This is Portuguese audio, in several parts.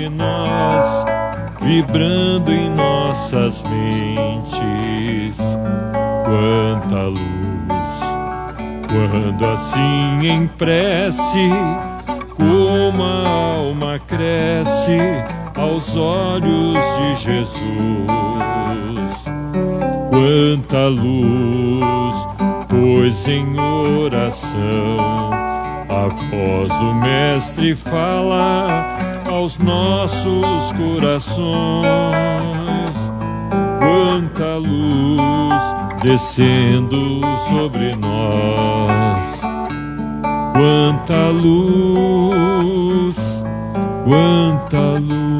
de nós, vibrando em nossas mentes. Quanta luz, quando assim em prece, como a alma cresce aos olhos de Jesus. Quanta luz, pois em oração a voz do Mestre fala aos nossos corações. Quanta luz descendo sobre nós. Quanta luz, quanta luz.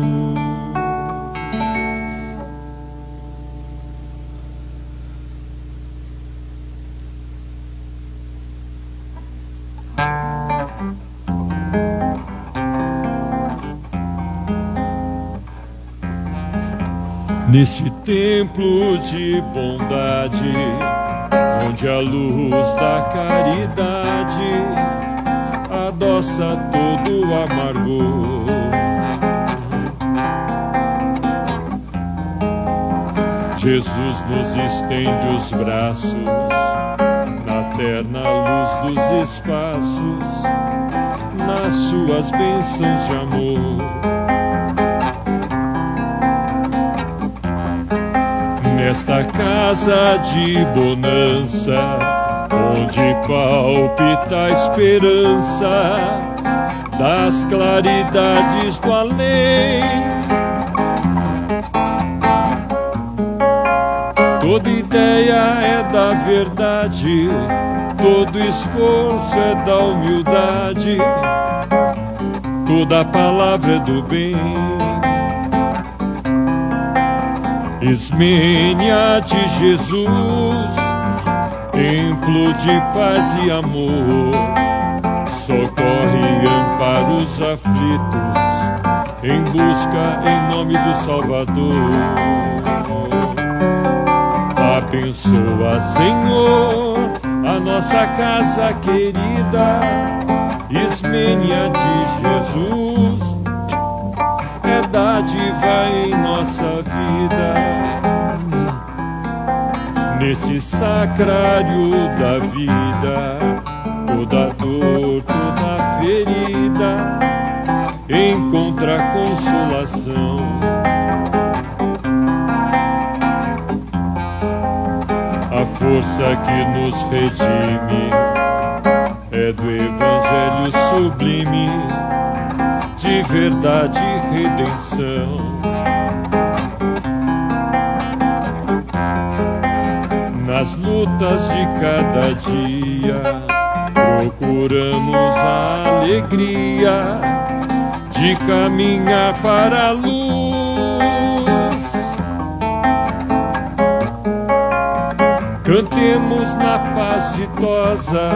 Neste templo de bondade, onde a luz da caridade adoça todo o amargor, Jesus nos estende os braços na terna luz dos espaços, nas suas bênçãos de amor. Nesta casa de bonança, onde palpita a esperança das claridades do além, toda ideia é da verdade, todo esforço é da humildade, toda palavra é do bem. Ismênia de Jesus, templo de paz e amor, socorre e ampara os aflitos, em busca em nome do Salvador. Abençoa, Senhor, a nossa casa querida, Ismênia de Jesus, é dádiva em nossa vida. Nesse sacrário da vida, toda dor, toda ferida encontra consolação. A força que nos redime é do Evangelho sublime, de verdade e redenção. Nas lutas de cada dia, procuramos a alegria de caminhar para a luz. Cantemos na paz ditosa,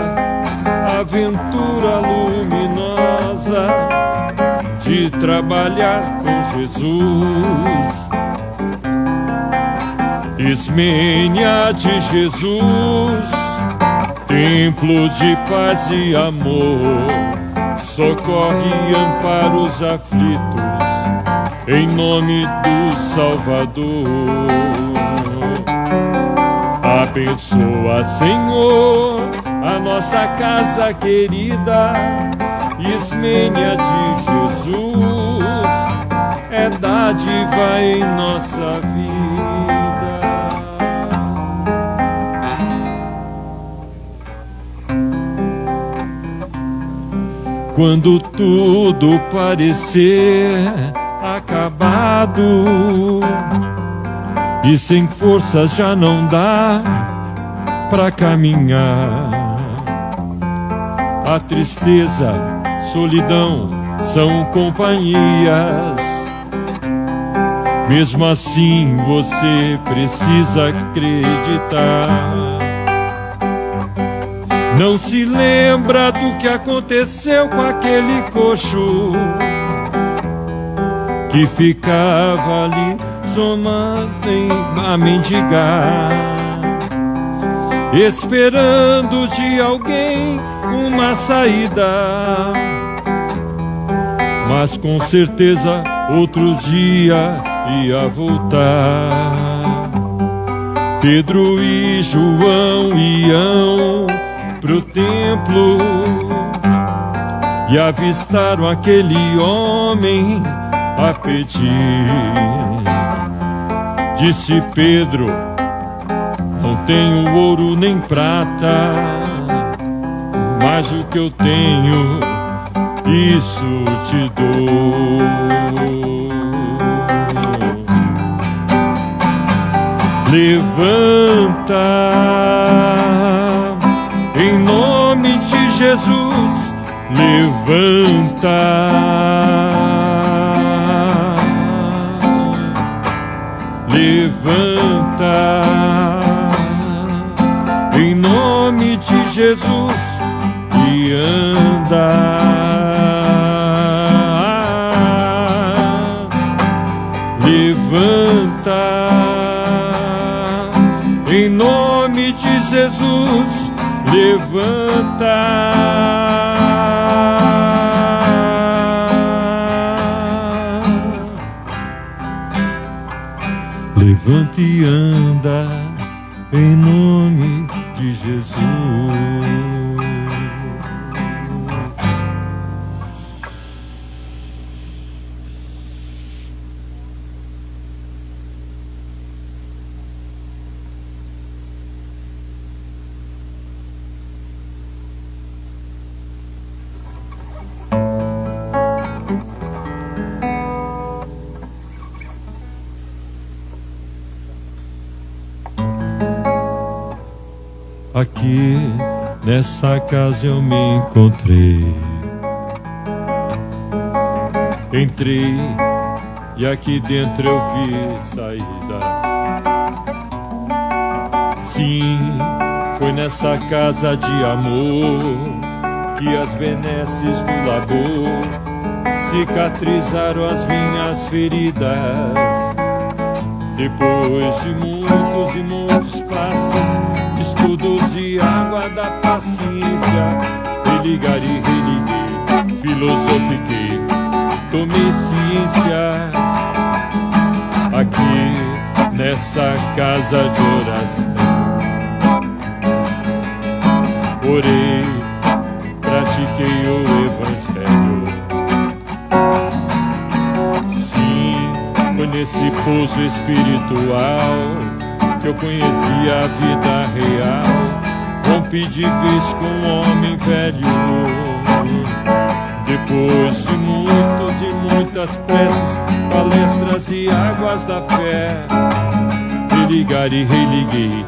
aventura luminosa de trabalhar com Jesus. Ismênia de Jesus, templo de paz e amor, socorre e ampara os aflitos, em nome do Salvador. Abençoa, Senhor, a nossa casa querida, Ismênia de Jesus, é dádiva em nossa vida. Quando tudo parecer acabado e sem forças já não dá pra caminhar, a tristeza, solidão são companhias. Mesmo assim você precisa acreditar. Não se lembra do que aconteceu com aquele coxo que ficava ali somando a mendigar, esperando de alguém uma saída. Mas com certeza outro dia ia voltar. Pedro e João iam pro templo e avistaram aquele homem a pedir. Disse Pedro: não tenho ouro nem prata, mas o que eu tenho, isso te dou. Levanta, em nome de Jesus, levanta. Levanta, em nome de Jesus, e anda. Levanta, em nome de Jesus, levanta. Levanta e anda, em nome de Jesus. Aqui nessa casa eu me encontrei. Entrei e aqui dentro eu vi saída. Sim, foi nessa casa de amor que as benesses do labor cicatrizaram as minhas feridas. Depois de muitos e muitos passos, estudos e água da paciência, religari, religuei, filosofiquei, tomei ciência. Aqui nessa casa de oração, orei, pratiquei o evangelho. Sim, foi nesse pouso espiritual que eu conheci a vida real. Rompi de vez com um homem velho. Depois de muitos e muitas preces, palestras e águas da fé, religar e religuei.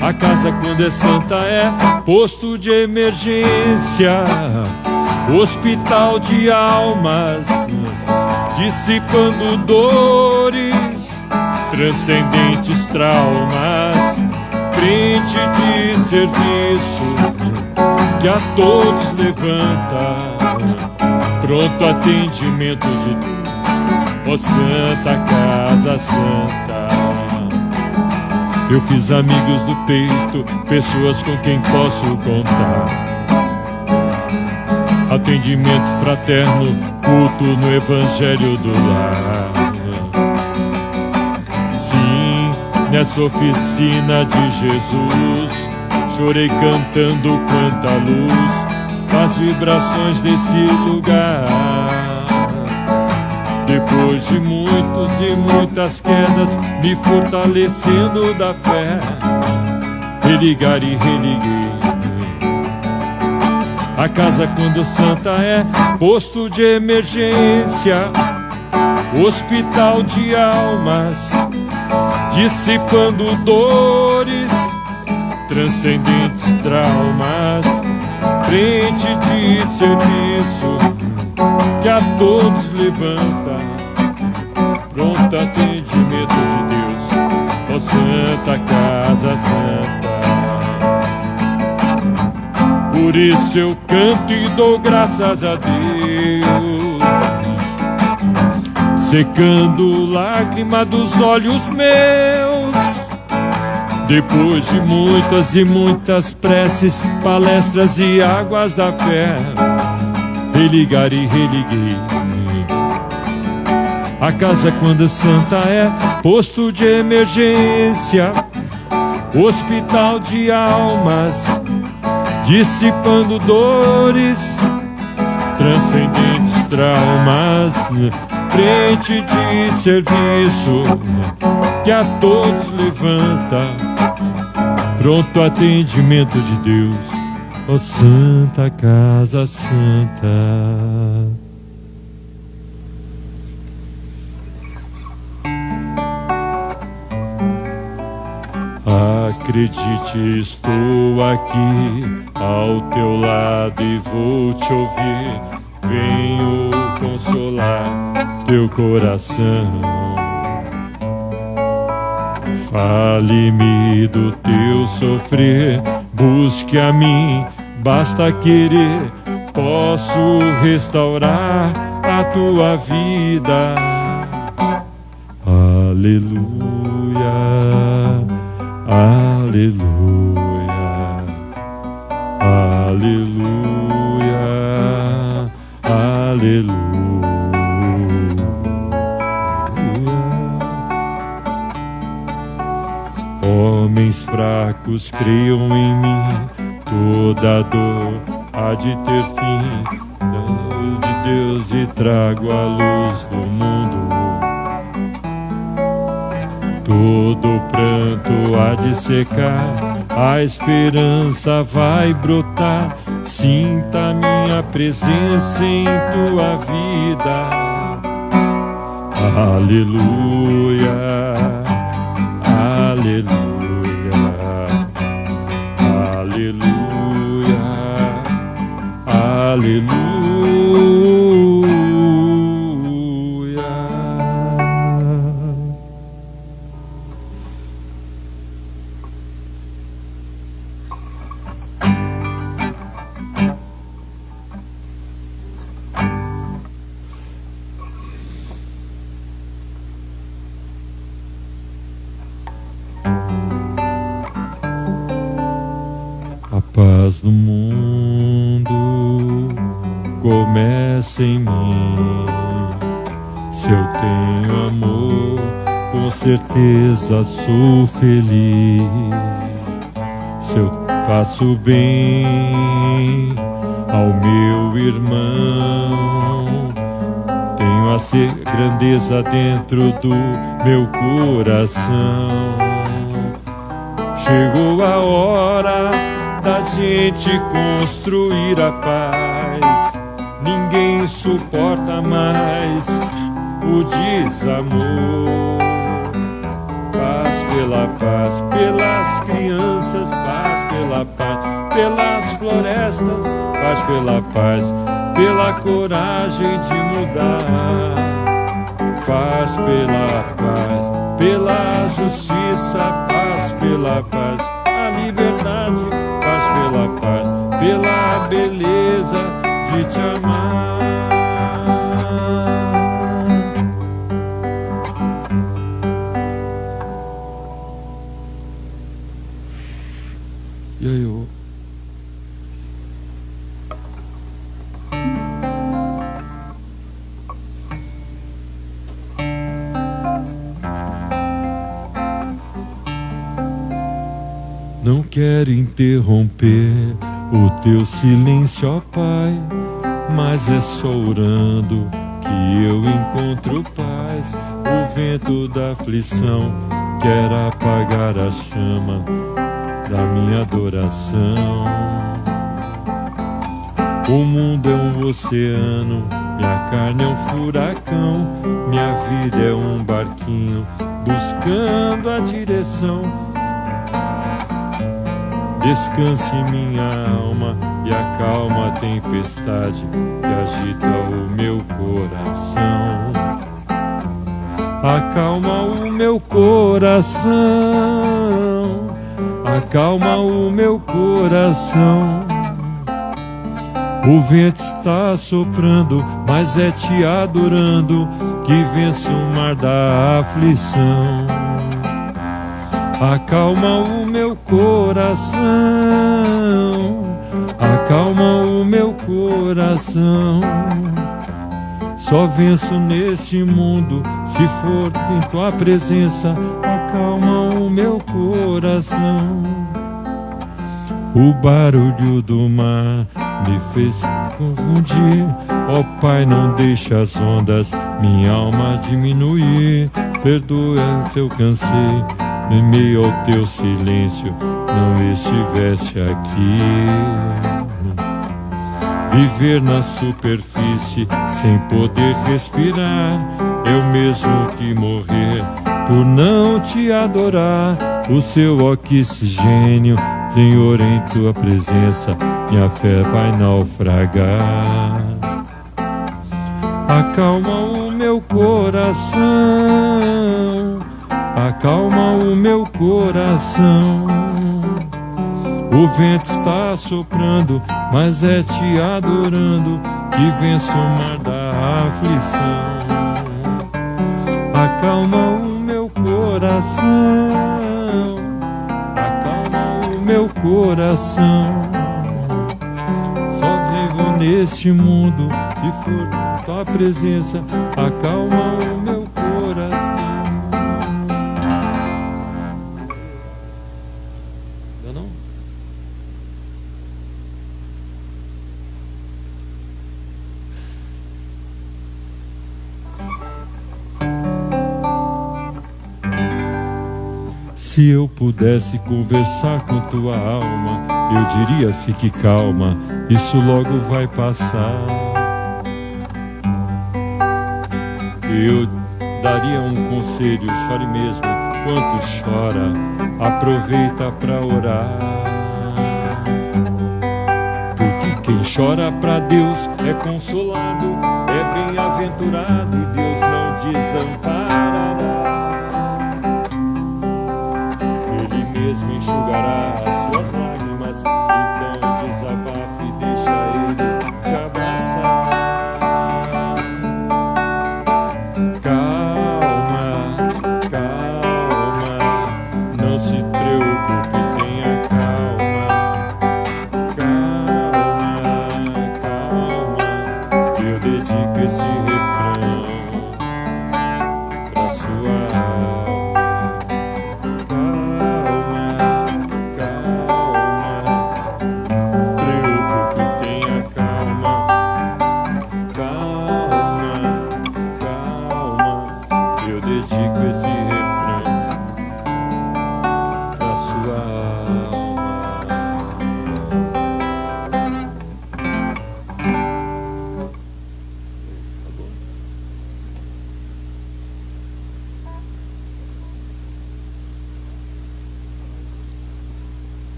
A casa, quando é santa, é posto de emergência, hospital de almas, dissipando dores, transcendentes traumas, frente de serviço que a todos levanta, pronto atendimento de Deus, ó Santa Casa Santa. Eu fiz amigos do peito, pessoas com quem posso contar. Atendimento fraterno, culto no Evangelho do lar. Sim, nessa oficina de Jesus, chorei cantando quanta luz, as vibrações desse lugar. Depois de muitos e muitas quedas, me fortalecendo da fé, religar e religuei. A casa, quando santa, é posto de emergência, hospital de almas, dissipando dores, transcendentes traumas, frente de serviço que a todos levanta, pronto atendimento de Deus, ó Santa Casa Santa. Por isso eu canto e dou graças a Deus, secando lágrima dos olhos meus. Depois de muitas e muitas preces, palestras e águas da fé, religar e religuei. A casa quando santa é posto de emergência, hospital de almas, dissipando dores, transcendentes traumas, frente de serviço que a todos levanta, pronto atendimento de Deus, ó Santa Casa Santa. Acredite, estou aqui ao teu lado e vou te ouvir. Venho consolar teu coração. Fale-me do teu sofrer, busque a mim, basta querer. Posso restaurar a tua vida. Aleluia. Aleluia, aleluia, aleluia. Homens fracos creiam em mim, toda dor há de ter fim. Luz de Deus e trago a luz do mundo. Todo pranto há de secar, a esperança vai brotar. Sinta minha presença em tua vida. Aleluia, aleluia, aleluia, aleluia. A paz do mundo começa em mim. Se eu tenho amor, com certeza sou feliz. Se eu faço bem ao meu irmão, tenho a grandeza dentro do meu coração. Chegou a hora da gente construir a paz. Ninguém suporta mais o desamor. Paz pela paz, pelas crianças, paz pela paz, pelas florestas, paz pela paz, pela coragem de mudar. Paz pela paz, pela justiça, paz pela paz, a liberdade, paz pela paz, pela beleza de te amar. E aí, eu... Não quero interromper o teu silêncio, ó Pai, mas é só orando que eu encontro paz. O vento da aflição quer apagar a chama da minha adoração. O mundo é um oceano, minha carne é um furacão, minha vida é um barquinho buscando a direção. Descanse minha alma e acalma a tempestade que agita o meu coração. Acalma o meu coração, acalma o meu coração. O vento está soprando, mas é te adorando que vence o mar da aflição. Acalma o meu coração, acalma o meu coração. Só venço neste mundo se for em tua presença, acalma o meu coração. O barulho do mar me fez confundir, ó Pai, não deixa as ondas minha alma diminuir. Perdoa se eu cansei, em meio ao teu silêncio não estivesse aqui. Viver na superfície sem poder respirar é o mesmo que morrer por não te adorar. O seu oxigênio, Senhor, em tua presença minha fé vai naufragar. Acalma o meu coração, acalma o meu coração. O vento está soprando, mas é te adorando que venço o mar da aflição. Acalma o meu coração, acalma o meu coração. Só vivo neste mundo se for tua presença, acalma o meu coração. Não? Se eu pudesse conversar com tua alma, eu diria: fique calma, isso logo vai passar. Eu daria um conselho: chore mesmo quanto chora, aproveita pra orar. Porque quem chora pra Deus é consolado, é bem-aventurado e Deus não desamparará. Mesmo enxugará as suas lágrimas, então desabafe e deixa ele te abraçar. Calma, calma, não se preocupe, tenha calma. Calma, calma, eu dedico esse refrão pra sua alma.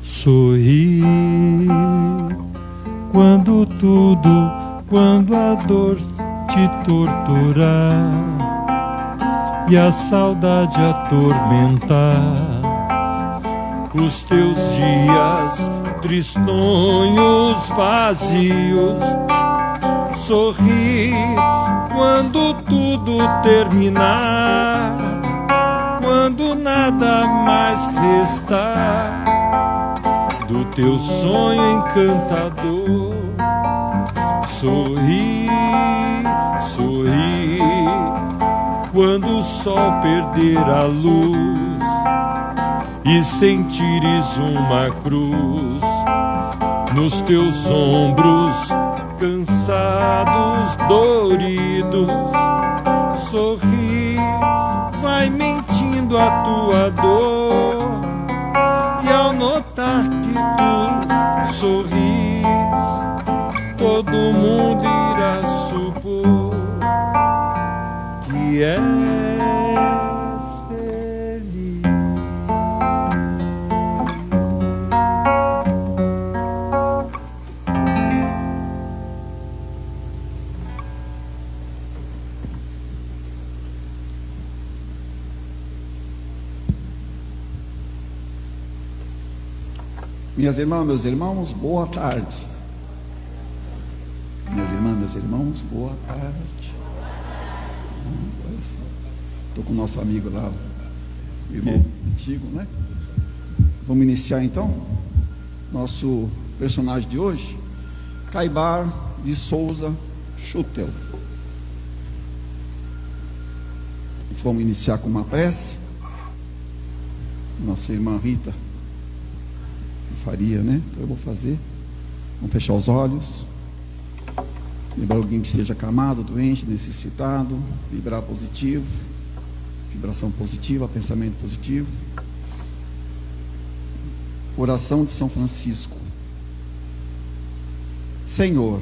Sorri quando a dor te torturar e a saudade atormentar os teus dias tristonhos, vazios. Sorri quando tudo terminar, quando nada mais restar do teu sonho encantador. Sorri, sorri, quando o sol perder a luz e sentires uma cruz nos teus ombros cansados, doridos. Sorri, vai mentindo a tua dor, e ao notar que tu sorris, todo mundo irá supor que és feliz. Minhas irmãs, meus irmãos, boa tarde. meus irmãos, boa tarde. Estou com o nosso amigo lá, o irmão antigo, né? Vamos iniciar então. Nosso personagem de hoje, Caibar de Souza Schutel. Vamos iniciar com uma prece. Nossa irmã Rita que faria, né? Então eu vou fazer. Vamos fechar os olhos. Lembrar alguém que esteja acamado, doente, necessitado. Vibrar positivo. Vibração positiva, pensamento positivo. Oração de São Francisco. Senhor,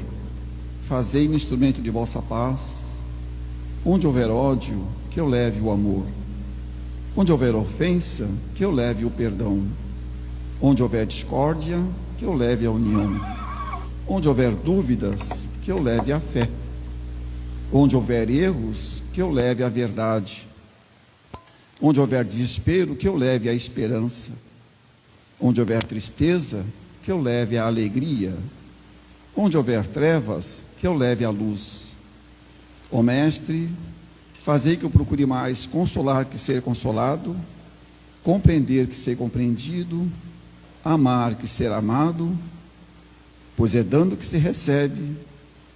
fazei-me instrumento de vossa paz. Onde houver ódio, que eu leve o amor. Onde houver ofensa, que eu leve o perdão. Onde houver discórdia, que eu leve a união. Onde houver dúvidas, que eu leve a fé. Onde houver erros, que eu leve a verdade. Onde houver desespero, que eu leve a esperança. Onde houver tristeza, que eu leve a alegria. Onde houver trevas, que eu leve a luz. Ó Mestre, fazei que eu procure mais consolar que ser consolado, compreender que ser compreendido, amar que ser amado, pois é dando que se recebe,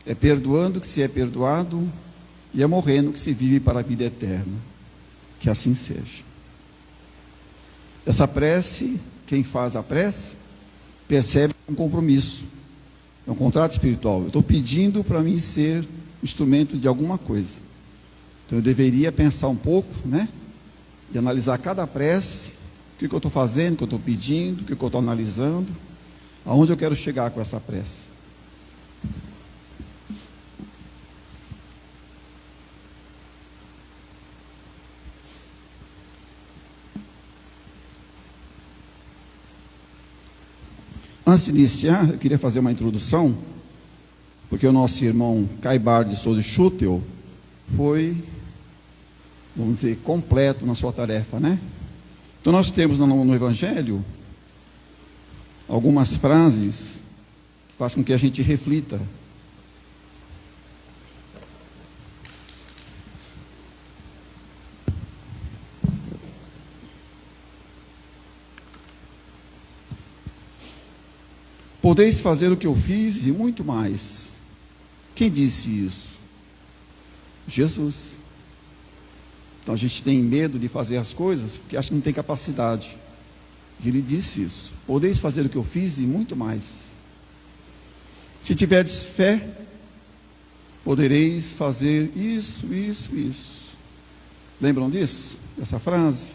é perdoando que se é perdoado, e é morrendo que se vive para a vida eterna. Que assim seja. Essa prece, quem faz a prece, percebe um compromisso, é um contrato espiritual. Eu estou pedindo para mim ser instrumento de alguma coisa. Então eu deveria pensar um pouco, né? E analisar cada prece, o que eu estou fazendo, o que eu estou pedindo, o que eu estou analisando, aonde eu quero chegar com essa prece. Antes de iniciar, eu queria fazer uma introdução, porque o nosso irmão Caibar de Souza Schutel foi, vamos dizer, completo na sua tarefa, né? Então nós temos no Evangelho algumas frases que fazem com que a gente reflita. Podeis fazer o que eu fiz e muito mais. Quem disse isso? Jesus. Então a gente tem medo de fazer as coisas porque acha que não tem capacidade. E ele disse isso. Podeis fazer o que eu fiz e muito mais. Se tiverdes fé, podereis fazer isso, isso, isso. Lembram disso? Dessa frase?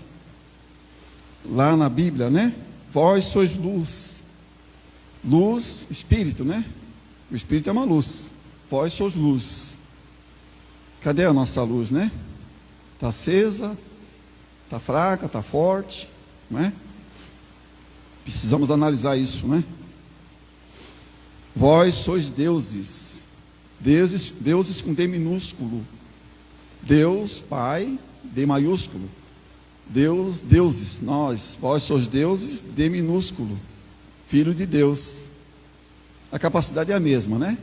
Lá na Bíblia, né? Vós sois luz. Luz, espírito, né? O espírito é uma luz. Vós sois luz. Cadê a nossa luz, né? Está acesa, está fraca, está forte, não é? Precisamos analisar isso, né? Vós sois deuses. Deuses com D minúsculo. Deus, Pai, D maiúsculo. Deus, deuses, nós. Vós sois deuses, D minúsculo. Filho de Deus. A capacidade é a mesma, né?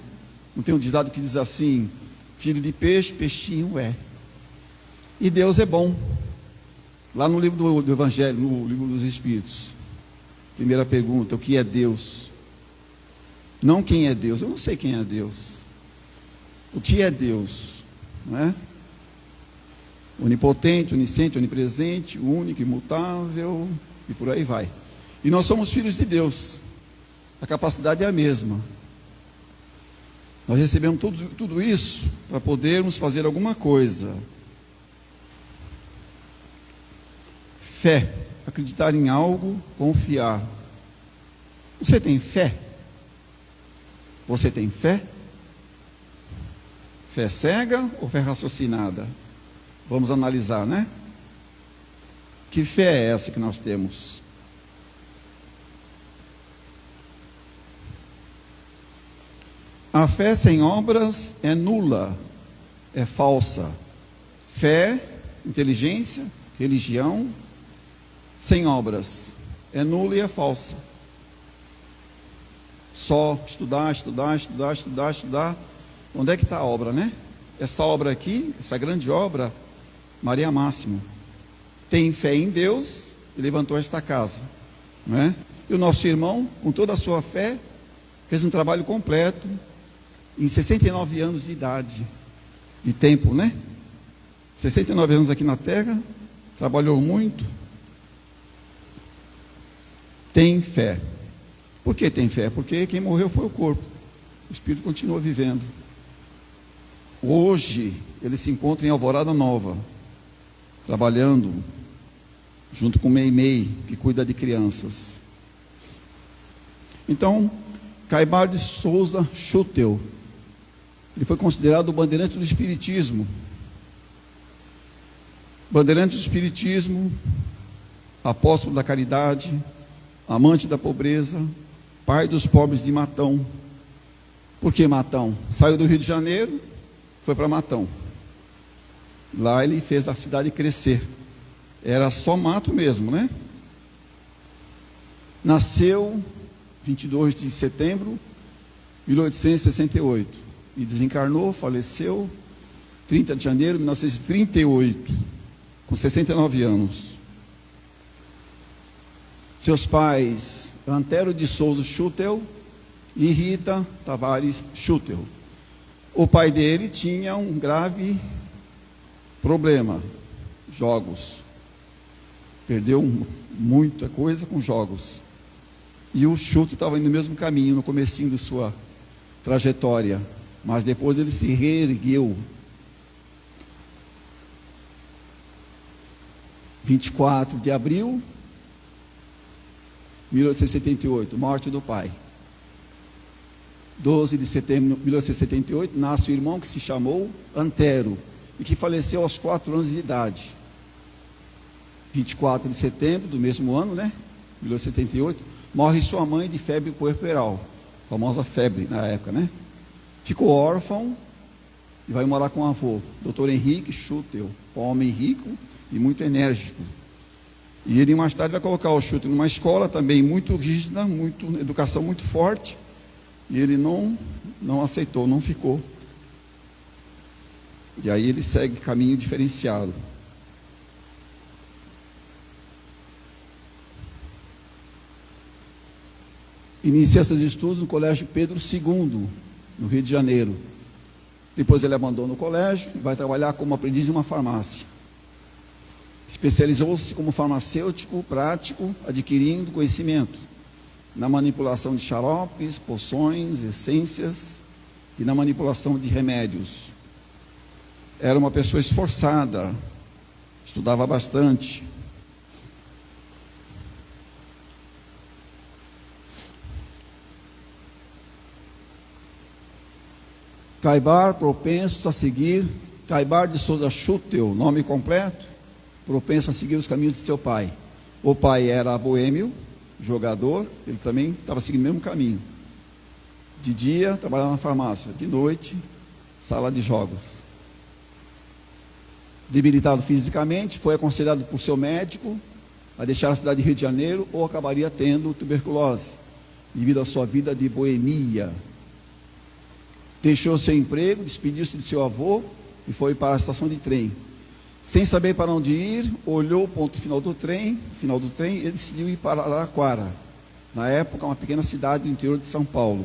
Não tem um ditado que diz assim: filho de peixe, peixinho é. E Deus é bom. Lá no livro do Evangelho, no livro dos Espíritos, primeira pergunta: o que é Deus? Não quem é Deus. Eu não sei quem é Deus. O que é Deus? Não é? Onipotente, onisciente, onipresente, único, imutável, e por aí vai. E nós somos filhos de Deus. A capacidade é a mesma. Nós recebemos tudo isso para podermos fazer alguma coisa. Fé, acreditar em algo, confiar. Você tem fé? Você tem fé? Fé cega ou fé raciocinada? Vamos analisar, né? Que fé é essa que nós temos? A fé sem obras é nula, é falsa. Fé, inteligência, religião, sem obras, é nula e é falsa. Só estudar, Onde é que está a obra, né? Essa obra aqui, essa grande obra, Maria Máximo, tem fé em Deus e levantou esta casa, não é? E o nosso irmão, com toda a sua fé, fez um trabalho completo, em 69 anos de idade, de tempo, né? 69 anos aqui na terra, trabalhou muito, tem fé. Por que tem fé? Porque quem morreu foi o corpo, o espírito continua vivendo. Hoje, ele se encontra em Alvorada Nova, trabalhando junto com o Meimei, que cuida de crianças. Então, Caibar de Souza Schutel, ele foi considerado o bandeirante do Espiritismo. Bandeirante do Espiritismo, apóstolo da caridade, amante da pobreza, pai dos pobres de Matão. Por que Matão? Saiu do Rio de Janeiro, foi para Matão. Lá ele fez a cidade crescer. Era só mato mesmo, né? Nasceu 22 de setembro de 1868 e desencarnou, faleceu 30 de janeiro de 1938, com 69 anos. Seus pais, Antero de Souza Schutel e Rita Tavares Schutel. O pai dele tinha um grave problema, jogos. Perdeu muita coisa com jogos. E o Schutel estava indo no mesmo caminho, no comecinho de sua trajetória. Mas depois ele se reergueu. 24 de abril de 1878, morte do pai. 12 de setembro de 1878, nasce o irmão que se chamou Antero e que faleceu aos 4 anos de idade. 24 de setembro do mesmo ano, né? 1878, morre sua mãe de febre puerperal, famosa febre na época, né? Ficou órfão e vai morar com o avô, Dr. Henrique Schutel, homem rico e muito enérgico. E ele mais tarde vai colocar o Schutel numa escola também muito rígida, educação muito forte, e ele não aceitou, não ficou. E aí ele segue caminho diferenciado. Inicia seus estudos no Colégio Pedro II, no Rio de Janeiro. Depois ele abandona o colégio e vai trabalhar como aprendiz em uma farmácia. Especializou-se como farmacêutico prático, adquirindo conhecimento na manipulação de xaropes, poções, essências e na manipulação de remédios. Era uma pessoa esforçada, estudava bastante. Caibar, propensos a seguir, Caibar de Souza Schutel, nome completo, propenso a seguir os caminhos de seu pai. O pai era boêmio, jogador, ele também estava seguindo o mesmo caminho. De dia, trabalhava na farmácia, de noite, sala de jogos. Debilitado fisicamente, foi aconselhado por seu médico a deixar a cidade de Rio de Janeiro ou acabaria tendo tuberculose, devido à sua vida de boemia. Deixou seu emprego, despediu-se de seu avô e foi para a estação de trem. Sem saber para onde ir, olhou o ponto final do trem e decidiu ir para Araraquara, na época uma pequena cidade do interior de São Paulo.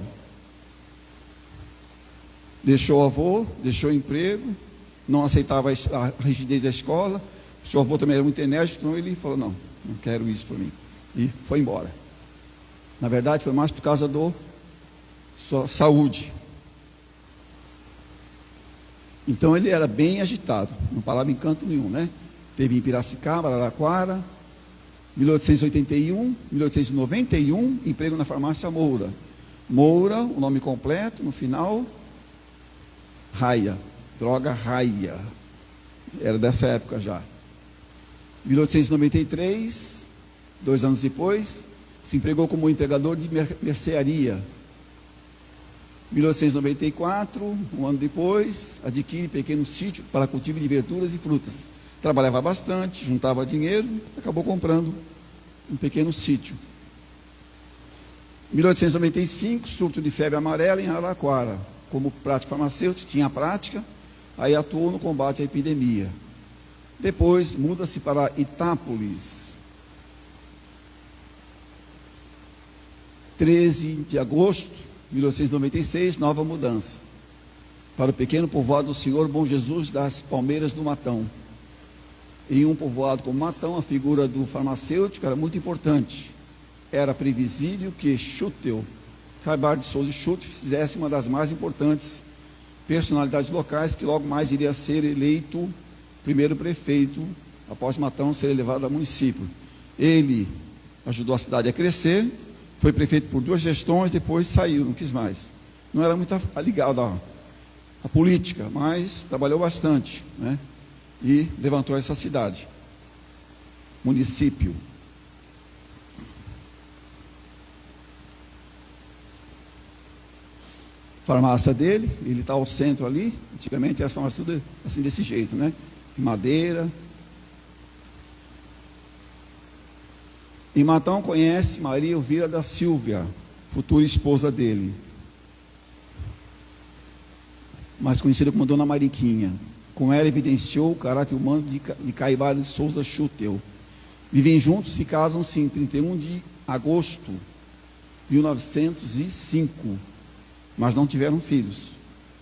Deixou o avô, deixou o emprego, não aceitava a rigidez da escola, seu avô também era muito enérgico, então ele falou, não quero isso para mim, e foi embora. Na verdade foi mais por causa da sua saúde. Então ele era bem agitado, não parava em canto nenhum, né? Teve em Piracicaba, Araraquara, 1881, 1891, emprego na farmácia Moura. Moura, o nome completo, no final, Raia, droga Raia. Era dessa época já. 1893, 2 anos depois, se empregou como entregador de mercearia. 1894, um ano depois, adquire pequeno sítio para cultivo de verduras e frutas. Trabalhava bastante, juntava dinheiro, acabou comprando um pequeno sítio. 1895, surto de febre amarela em Araraquara. como prático farmacêutico, tinha a prática, aí atuou no combate à epidemia. Depois muda-se para Itápolis. 13 de agosto de 1896, nova mudança. Para o pequeno povoado do Senhor Bom Jesus das Palmeiras do Matão. Em um povoado como Matão, a figura do farmacêutico era muito importante. Era previsível que Schuttel, Caibar de Souza Schuttel, fizesse uma das mais importantes personalidades locais, que logo mais iria ser eleito primeiro prefeito, após Matão ser elevado a município. Ele ajudou a cidade a crescer, foi prefeito por 2 gestões, depois saiu, não quis mais. Não era muito ligado à política, mas trabalhou bastante, né? E levantou essa cidade, município. Farmácia dele, ele está ao centro ali. Antigamente as farmácias tudo assim desse jeito, né? De madeira. Em Matão conhece Maria Elvira da Silva, futura esposa dele, mais conhecida como Dona Mariquinha. Com ela evidenciou o caráter humano de Caibar de Souza Schuttel. Vivem juntos e casam-se em 31 de agosto de 1905, mas não tiveram filhos.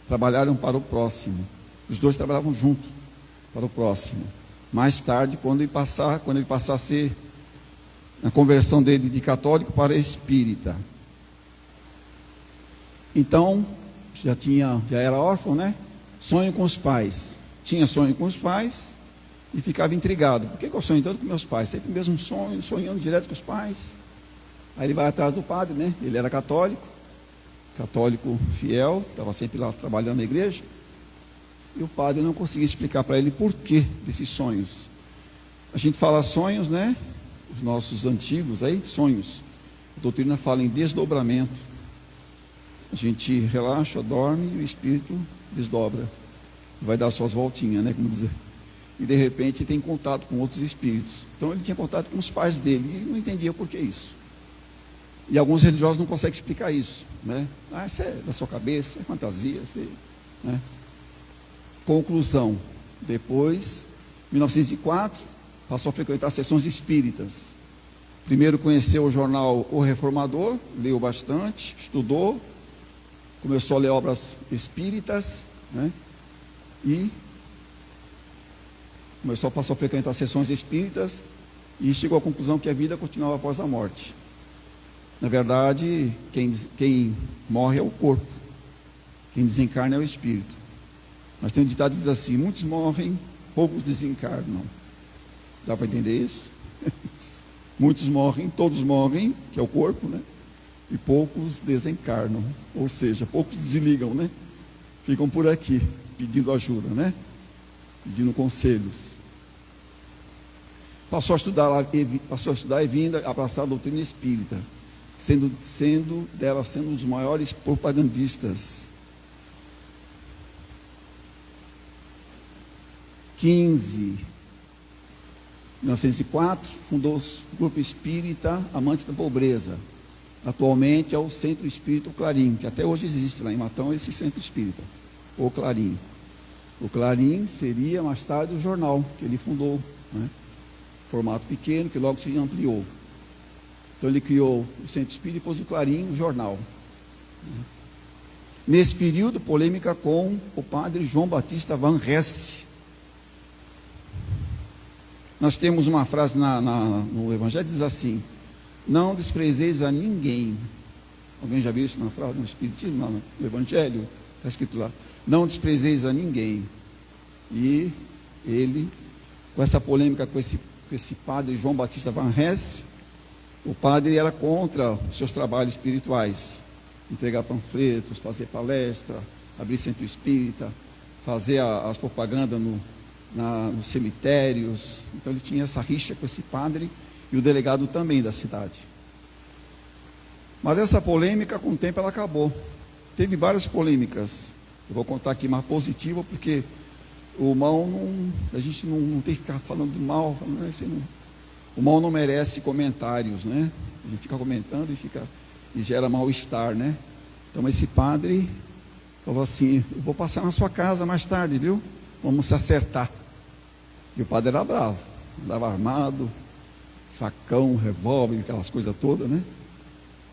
Trabalharam para o próximo. Os dois trabalhavam juntos para o próximo. Mais tarde, quando ele passar a ser a conversão dele de católico para espírita. Então, já era órfão, né? Sonho com os pais. Tinha sonho com os pais e ficava intrigado. Por que eu sonho tanto com meus pais? Sempre o mesmo sonho, sonhando direto com os pais. Aí ele vai atrás do padre, né? Ele era católico fiel, estava sempre lá trabalhando na igreja. E o padre não conseguia explicar para ele por que desses sonhos. A gente fala sonhos, né? Os nossos antigos aí, sonhos. A doutrina fala em desdobramento. A gente relaxa, dorme e o espírito desdobra. Vai dar suas voltinhas, né? Como dizer. E de repente tem contato com outros espíritos. Então ele tinha contato com os pais dele e não entendia por que isso. E alguns religiosos não conseguem explicar isso, né? Isso é da sua cabeça, é fantasia, né? Conclusão. Depois, em 1904, passou a frequentar sessões espíritas. Primeiro conheceu o jornal O Reformador, leu bastante, estudou, começou a ler obras espíritas, né? E passou a frequentar sessões espíritas e chegou à conclusão que a vida continuava após a morte. Na verdade, quem morre é o corpo, quem desencarna é o espírito. Mas tem um ditado que diz assim: muitos morrem, poucos desencarnam. Dá para entender isso? Muitos morrem, todos morrem, que é o corpo, né? E poucos desencarnam, ou seja, poucos desligam, né? Ficam por aqui, pedindo ajuda, né? Pedindo conselhos. Passou a estudar e vindo abraçar a doutrina espírita, sendo um dos maiores propagandistas. 1904, fundou o Grupo Espírita Amantes da Pobreza. Atualmente é o Centro Espírita Clarim, que até hoje existe lá em Matão, esse Centro Espírita, o Clarim. O Clarim seria mais tarde o jornal que ele fundou, né? Formato pequeno, que logo se ampliou. Então ele criou o Centro Espírita e depois o Clarim, o jornal. Nesse período, polêmica com o padre João Batista Van Hesse. Nós temos uma frase no Evangelho que diz assim: não desprezeis a ninguém. Alguém já viu isso na frase no Espiritismo, no Evangelho? Está escrito lá: não desprezeis a ninguém. E ele, com essa polêmica com esse padre João Batista Van Hesse, o padre era contra os seus trabalhos espirituais, entregar panfletos, fazer palestra, abrir centro espírita, fazer as propagandas nos cemitérios. Então ele tinha essa rixa com esse padre e o delegado também da cidade. Mas essa polêmica, com o tempo, ela acabou. Teve várias polêmicas. Eu vou contar aqui mais positiva, porque o mal a gente não tem que ficar falando do mal. O mal não merece comentários, né? A gente fica comentando e gera mal-estar, né? Então esse padre Falou assim: eu vou passar na sua casa mais tarde, viu? Vamos se acertar. E o padre era bravo, andava armado, facão, revólver, aquelas coisas todas, né?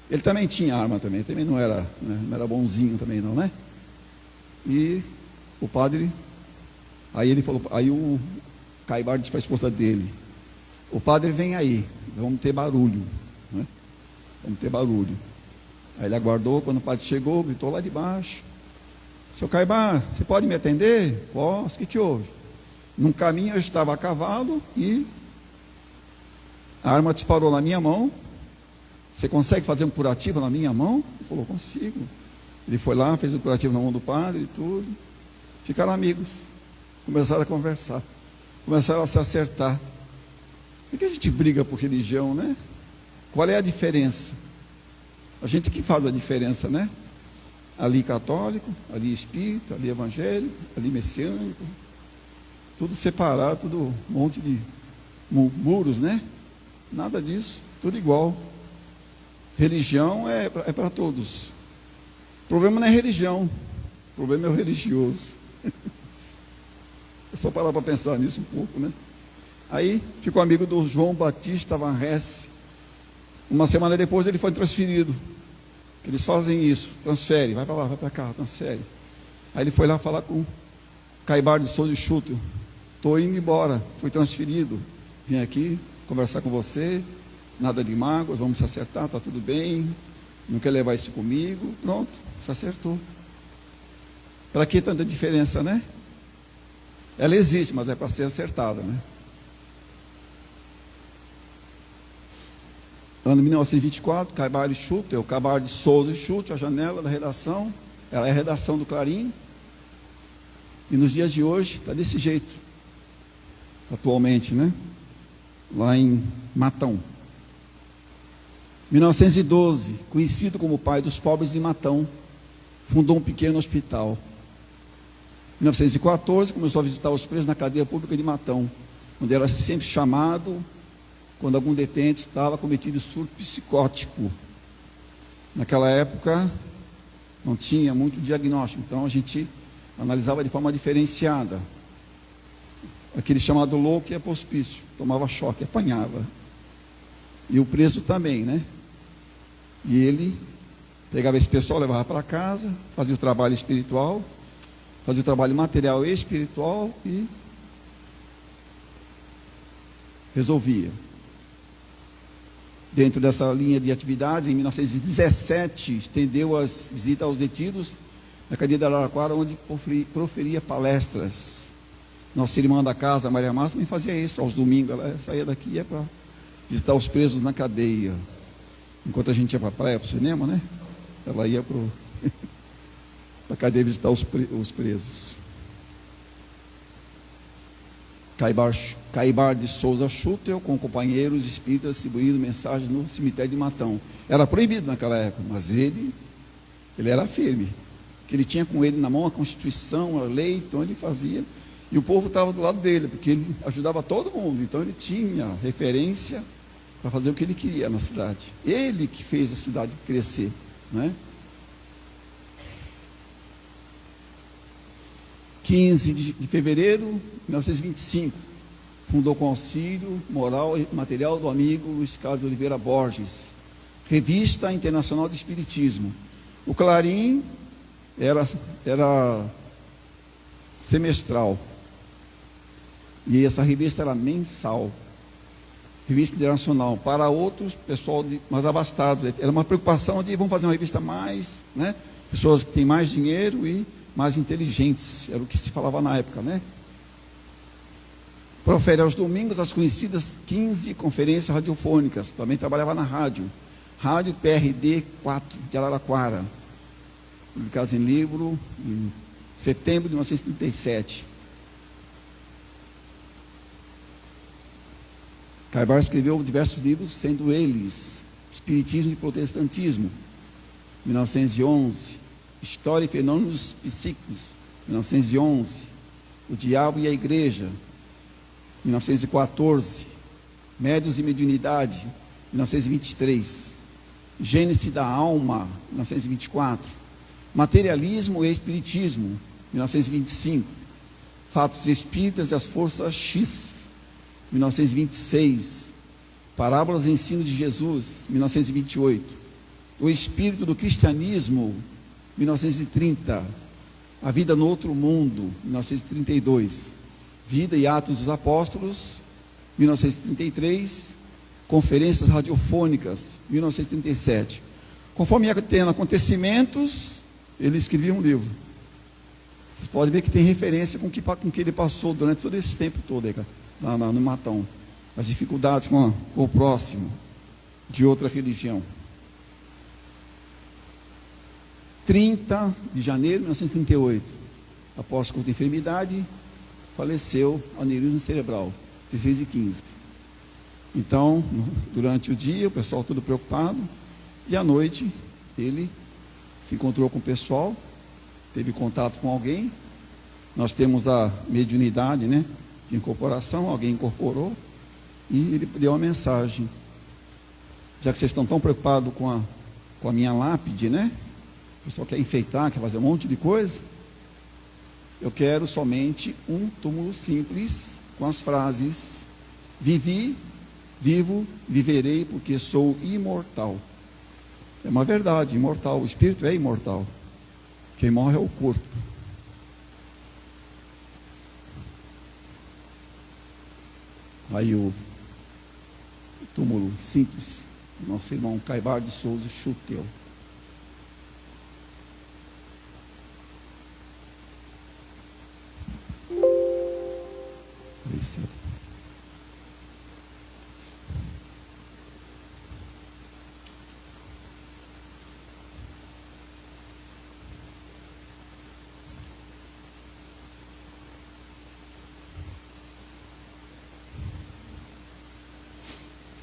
Ele também tinha arma também não era, né? Não era bonzinho também não, né? E o padre, aí ele falou, aí o Caibar disse para a esposa dele: o padre vem aí, vamos ter barulho, né? Vamos ter barulho. Aí ele aguardou, quando o padre chegou, gritou lá de baixo: seu Caibar, você pode me atender? Posso, o que houve? Num caminho eu estava a cavalo e a arma disparou na minha mão. Você consegue fazer um curativo na minha mão? Ele falou: consigo. Ele foi lá, fez o curativo na mão do padre e tudo. Ficaram amigos. Começaram a conversar. Começaram a se acertar. Por que a gente briga por religião, né? Qual é a diferença? A gente que faz a diferença, né? Ali católico, ali espírita, ali evangélico, ali messiânico. Tudo separado, tudo um monte de muros, né? Nada disso, tudo igual. Religião é para todos. O problema não é religião, o problema é o religioso. É só parar para pensar nisso um pouco, né? Aí ficou amigo do João Batista Van Hesse. Uma semana depois ele foi transferido. Eles fazem isso, transfere, vai para lá, vai para cá, transfere. Aí ele foi lá falar com Caibar de Souza Schutel: estou indo embora, fui transferido, vim aqui conversar com você, nada de mágoas, vamos se acertar, está tudo bem, não quer levar isso comigo, pronto, se acertou. Para que tanta diferença, né? Ela existe, mas é para ser acertada, né? Ano 1924, Caibar de Schutel, Caibar de Souza Schutel, a janela da redação, ela é a redação do Clarim, e nos dias de hoje está desse jeito, atualmente, né? Lá em Matão. 1912, conhecido como o pai dos pobres de Matão, fundou um pequeno hospital. 1914, começou a visitar os presos na cadeia pública de Matão, onde era sempre chamado quando algum detente estava cometido surto psicótico. Naquela época não tinha muito diagnóstico, então a gente analisava de forma diferenciada. Aquele chamado louco é hospício, tomava choque, apanhava. E o preso também, né? E ele pegava esse pessoal, levava para casa, fazia o trabalho espiritual, fazia o trabalho material e espiritual e resolvia. Dentro dessa linha de atividades, em 1917, estendeu as visitas aos detidos na cadeia de Araraquara, onde proferia palestras. Nossa irmã da casa, Maria Márcia, também fazia isso aos domingos. Ela saía daqui e ia para visitar os presos na cadeia. Enquanto a gente ia para a praia, para o cinema, né? Ela ia para a cadeia visitar os presos. Caibar de Souza Schutel, com companheiros espíritas, distribuindo mensagens no cemitério de Matão. Era proibido naquela época, mas ele era firme. Que ele tinha com ele na mão a Constituição, a lei, então ele fazia. E o povo estava do lado dele, porque ele ajudava todo mundo. Então ele tinha referência para fazer o que ele queria na cidade. Ele que fez a cidade crescer, né? 15 de fevereiro de 1925, fundou com auxílio moral e material do amigo Luiz Carlos de Oliveira Borges, Revista Internacional de Espiritismo. O Clarim era semestral, e essa revista era mensal, revista internacional, para outros, pessoal mais abastados. Era uma preocupação de, vamos fazer uma revista mais, né? Pessoas que têm mais dinheiro e mais inteligentes, era o que se falava na época, né? Profere aos domingos as conhecidas 15 conferências radiofônicas, também trabalhava na rádio PRD 4 de Araraquara, publicadas em livro em setembro de 1937. Caibar escreveu diversos livros, sendo eles Espiritismo e Protestantismo, 1911, História e Fenômenos Psíquicos, 1911, O Diabo e a Igreja, 1914, Médiuns e Mediunidade, 1923, Gênese da Alma, 1924, Materialismo e Espiritismo, 1925. Fatos Espíritas e as Forças X, 1926. Parábolas e Ensino de Jesus, 1928. O Espírito do Cristianismo, 1930. A Vida no Outro Mundo, 1932. Vida e Atos dos Apóstolos, 1933. Conferências Radiofônicas, 1937. Conforme ia tendo acontecimentos, ele escrevia um livro. Vocês podem ver que tem referência com que ele passou durante todo esse tempo todo aí, lá no Matão. As dificuldades com o próximo de outra religião. 30 de janeiro de 1938, após curta enfermidade, faleceu aneurisma cerebral, 16h15. Então, durante o dia, o pessoal todo preocupado, e à noite, ele se encontrou com o pessoal, teve contato com alguém. Nós temos a mediunidade, né, de incorporação, alguém incorporou, e ele deu uma mensagem. Já que vocês estão tão preocupados com a minha lápide, né, o pessoal quer enfeitar, quer fazer um monte de coisa, eu quero somente um túmulo simples, com as frases: vivi, vivo, viverei, porque sou imortal. É uma verdade, imortal. O espírito é imortal. Quem morre é o corpo. Aí o túmulo simples, nosso irmão Caibar de Souza Chuteu.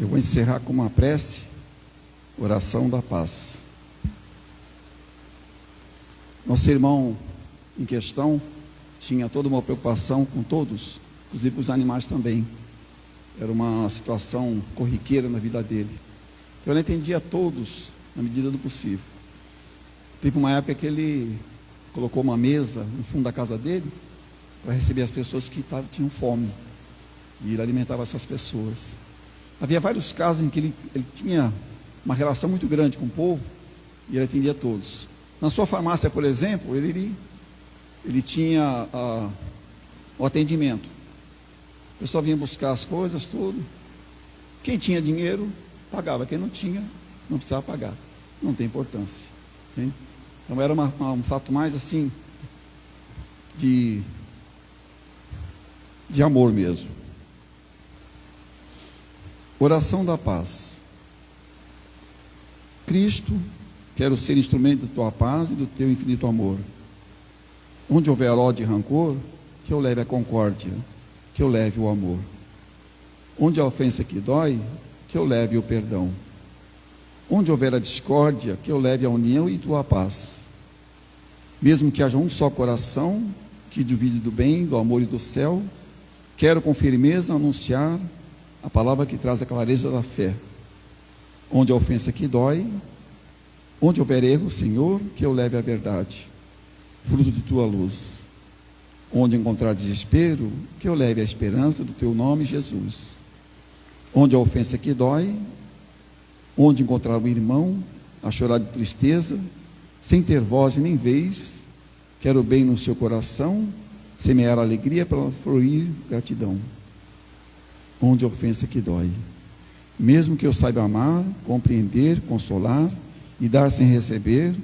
Eu vou encerrar com uma prece, oração da paz. Nosso irmão em questão tinha toda uma preocupação com todos, inclusive com os animais também. Era uma situação corriqueira na vida dele. Então ele atendia a todos na medida do possível. Teve uma época que ele colocou uma mesa no fundo da casa dele para receber as pessoas que tinham fome. E ele alimentava essas pessoas. Havia vários casos em que ele tinha uma relação muito grande com o povo e ele atendia a todos. Na sua farmácia, por exemplo, ele tinha o atendimento. O pessoal vinha buscar as coisas, tudo. Quem tinha dinheiro, pagava. Quem não tinha, não precisava pagar. Não tem importância. Hein? Então era um fato mais assim, de amor mesmo. Oração da paz. Cristo, quero ser instrumento da tua paz e do teu infinito amor. Onde houver ódio e rancor, que eu leve a concórdia, que eu leve o amor. Onde a ofensa que dói, que eu leve o perdão. Onde houver a discórdia, que eu leve a união e tua paz. Mesmo que haja um só coração, que divide do bem, do amor e do céu, quero com firmeza anunciar a palavra que traz a clareza da fé. Onde a ofensa que dói, onde houver erro, Senhor, que eu leve a verdade, fruto de tua luz. Onde encontrar desespero, que eu leve a esperança do teu nome, Jesus. Onde a ofensa que dói, onde encontrar o irmão a chorar de tristeza, sem ter voz e nem vez, quero bem no seu coração, semear alegria para florir gratidão. Onde a ofensa que dói, mesmo que eu saiba amar, compreender, consolar e dar sem receber,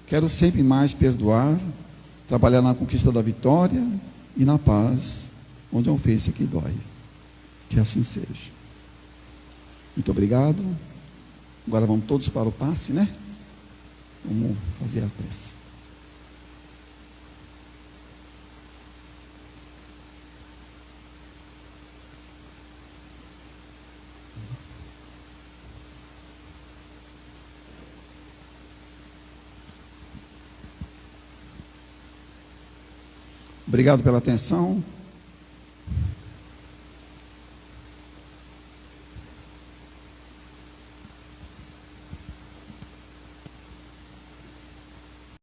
quero sempre mais perdoar, trabalhar na conquista da vitória e na paz, onde a ofensa que dói. Que assim seja. Muito obrigado. Agora vamos todos para o passe, né? Vamos fazer a prece. Obrigado pela atenção.